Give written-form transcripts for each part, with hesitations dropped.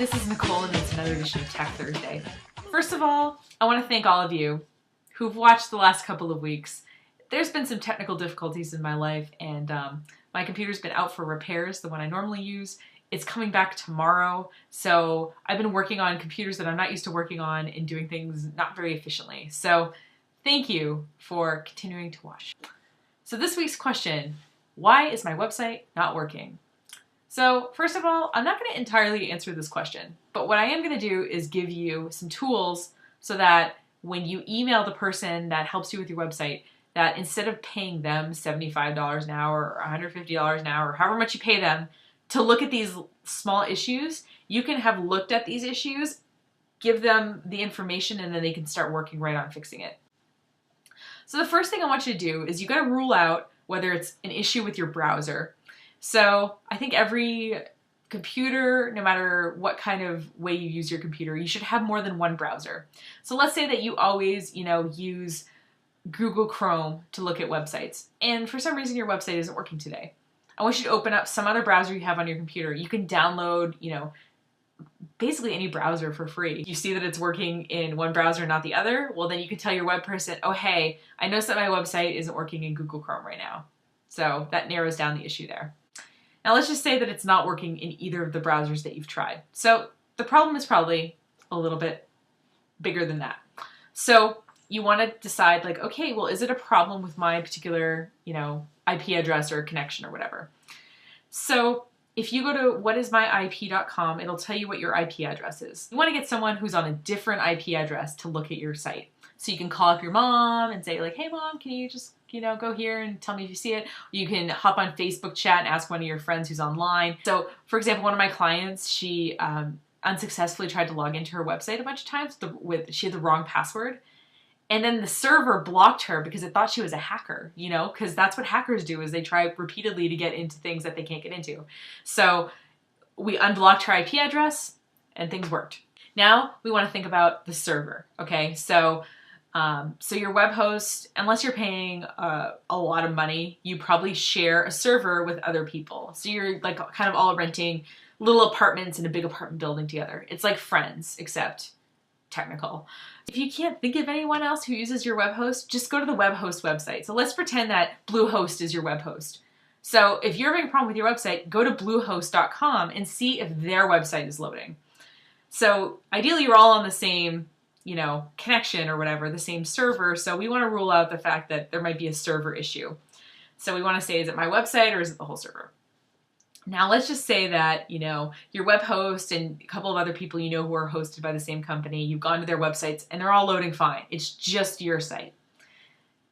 this is Nicole and it's another edition of Tech Thursday. First of all, I want to thank all of you who've watched the last couple of weeks. There's been some technical difficulties in my life and my computer's been out for repairs, the one I normally use. It's coming back tomorrow, so I've been working on computers that I'm not used to working on and doing things not very efficiently. So thank you for continuing to watch. So this week's question, why is my website not working? So first of all, I'm not going to entirely answer this question, but what I am going to do is give you some tools so that when you email the person that helps you with your website, that instead of paying them $75 an hour or $150 an hour, or however much you pay them to look at these small issues, you can have looked at these issues, give them the information, and then they can start working right on fixing it. So the first thing I want you to do is you got to rule out whether it's an issue with your browser. So I think every computer, no matter what kind of way you use your computer, you should have more than one browser. So let's say that you always, use Google Chrome to look at websites, and for some reason your website isn't working today. I want you to open up some other browser you have on your computer. You can download, basically any browser for free. You see that it's working in one browser, not the other, well then you can tell your web person, oh hey, I noticed that my website isn't working in Google Chrome right now. So that narrows down the issue there. Now let's just say that it's not working in either of the browsers that you've tried. So the problem is probably a little bit bigger than that. So you want to decide like, okay, well, is it a problem with my particular, IP address or connection or whatever? So if you go to whatismyip.com, it'll tell you what your IP address is. You want to get someone who's on a different IP address to look at your site. So you can call up your mom and say like, hey mom, can you just, go here and tell me if you see it? You can hop on Facebook chat and ask one of your friends who's online. So for example, one of my clients, she unsuccessfully tried to log into her website a bunch of times she had the wrong password. And then the server blocked her because it thought she was a hacker, because that's what hackers do, is they try repeatedly to get into things that they can't get into. So we unblocked her IP address and things worked. Now we want to think about the server, okay? So your web host, unless you're paying a lot of money, you probably share a server with other people. So you're like kind of all renting little apartments in a big apartment building together. It's like Friends, except technical. If you can't think of anyone else who uses your web host, just go to the web host website. So let's pretend that Bluehost is your web host. So if you're having a problem with your website, go to bluehost.com and see if their website is loading. So ideally you're all on the same, connection or whatever, the same server. So we want to rule out the fact that there might be a server issue. So we want to say, is it my website or is it the whole server? Now let's just say that, your web host and a couple of other people who are hosted by the same company, you've gone to their websites and they're all loading fine. It's just your site.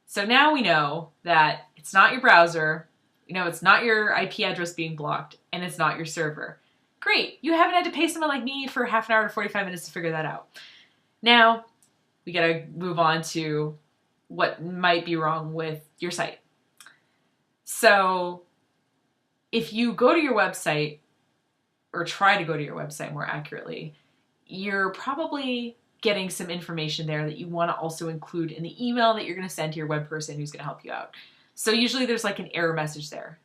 So now we know that it's not your browser, it's not your IP address being blocked, and it's not your server. Great, you haven't had to pay someone like me for half an hour to 45 minutes to figure that out. Now we gotta move on to what might be wrong with your site. So if you go to your website, or try to go to your website more accurately, you're probably getting some information there that you want to also include in the email that you're going to send to your web person who's going to help you out. So usually there's like an error message there.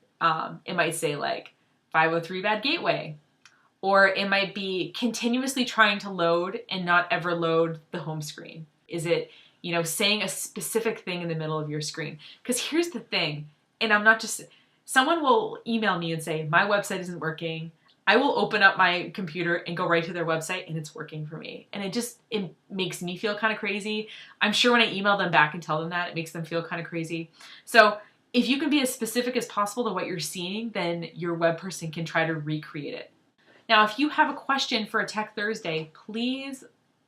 It might say like 503 bad gateway, or it might be continuously trying to load and not ever load the home screen. Is it, saying a specific thing in the middle of your screen? Because here's the thing, and I'm not just... Someone will email me and say, my website isn't working. I will open up my computer and go right to their website and it's working for me. And it makes me feel kind of crazy. I'm sure when I email them back and tell them that, it makes them feel kind of crazy. So if you can be as specific as possible to what you're seeing, then your web person can try to recreate it. Now, if you have a question for a Tech Thursday, please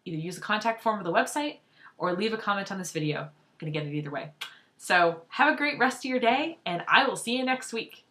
either use the contact form of the website or leave a comment on this video. I'm going to get it either way. So have a great rest of your day, and I will see you next week.